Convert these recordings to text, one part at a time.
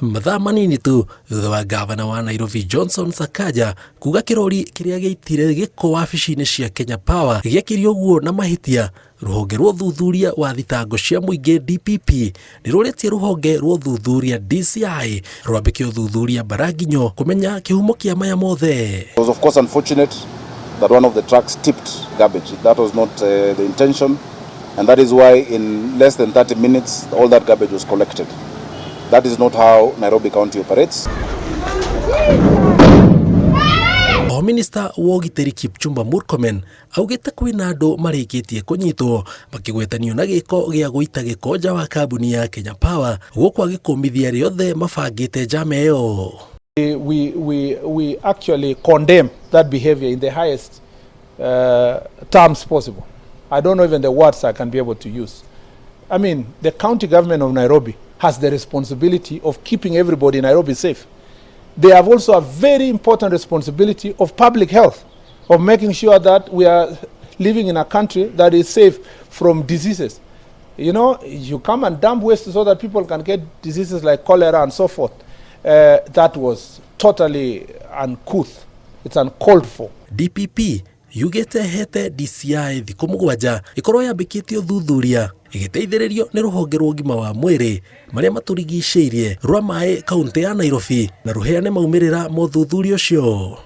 Mathaa manini tu thutha wa gavana wa Nairobi Johnson Sakaja kuga kirori kiria gĩitire gĩko wabici-inĩ cia Kenya Power gĩekirio guo na mahitia, ruhonge rwa thuthuria wa thitango cia mũingĩ DPP nĩrũrĩtie ruhonge rwa thuthuria DCI rwambĩkie thuthuria baraginyo kumenya kihumo kia maya mothe. It was of course unfortunate that one of the trucks tipped garbage. That was not the intention, and that is why in less than 30 minutes all that garbage was collected. That is not how Nairobi County operates. O Minister wa ũgitĩri Kipchumba Murkomen augĩte kwĩna andũ marĩkĩtie kũnyitwo makĩgwetanio na gĩko gĩa gũita gĩko nja wa kambuni ya Kenya Power gũkwa gĩkũmithia rĩothe mabangĩte njama ĩyo. We actually condemn that behavior in the highest terms possible. I don't know even the words I can be able to use. I mean, the county government of Nairobi has the responsibility of keeping everybody in Nairobi safe. They have also a very important responsibility of public health, of making sure that we are living in a country that is safe from diseases. You know, you come and dump waste so that people can get diseases like cholera and so forth. That was totally uncouth. It's uncalled for. DPP yugĩte hete DCI thikũ mũgwanja ikorwo yambĩkĩtio thuthuria igĩteithĩrĩrio nĩ rũhonge rwa ũgima wa mwĩrĩ marĩa matũrigicĩirie rwa maĩ kaunti ya Nairobi na rũheane maumĩrĩra ma ũthuthuria ũcio.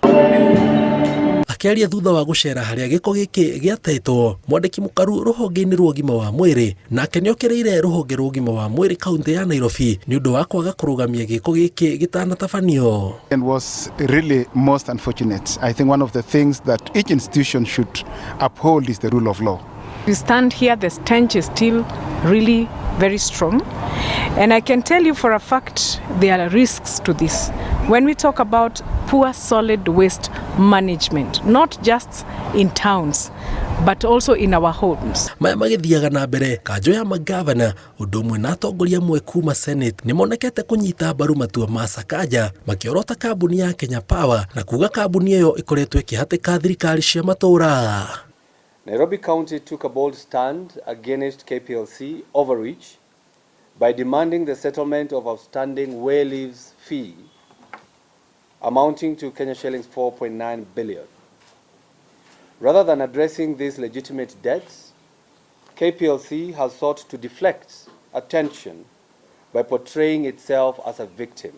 Akĩaria thutha wa gũcera harĩa gĩko gĩkĩ gĩatetwo, mwandĩki mũkaru rũhonge-inĩ rwa ũgima wa mwĩrĩ nake nĩokereire rũhonge rwa ũgima wa mwĩrĩ kaunti ya Nairobi nĩ ũndũ wa kwaga kũrũgamia gĩko gĩkĩ gĩtanatabanio. And was really most unfortunate. I think one of the things that each institution should uphold is the rule of law. We stand here, the stench is still really very strong. And I can tell you for a fact, there are risks to this. When we talk about poor solid waste management, not just in towns, but also in our homes. Maya magĩthiaga na mbere, kanjũ ya magavana ũndũ ũmwe na atongoria amwe kuma Senate nĩmonekete kũnyita mbaru matua ma Sakaja makĩorota kambuni ya Kenya Power na kuga kambuni ĩyo ĩkoretwo ĩkĩhatĩka thirikari cia matũũra. Nairobi County took a bold stand against Kplc overreach by demanding the settlement of outstanding where leaves fee amounting to Kenya shillings 4.9 billion. Rather than addressing these legitimate debts, Kplc has sought to deflect attention by portraying itself as a victim,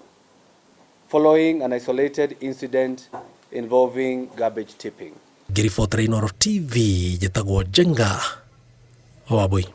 following an isolated incident involving garbage tipping. Ngĩribotera Inooro TV njĩtagwo Jenga Wabui.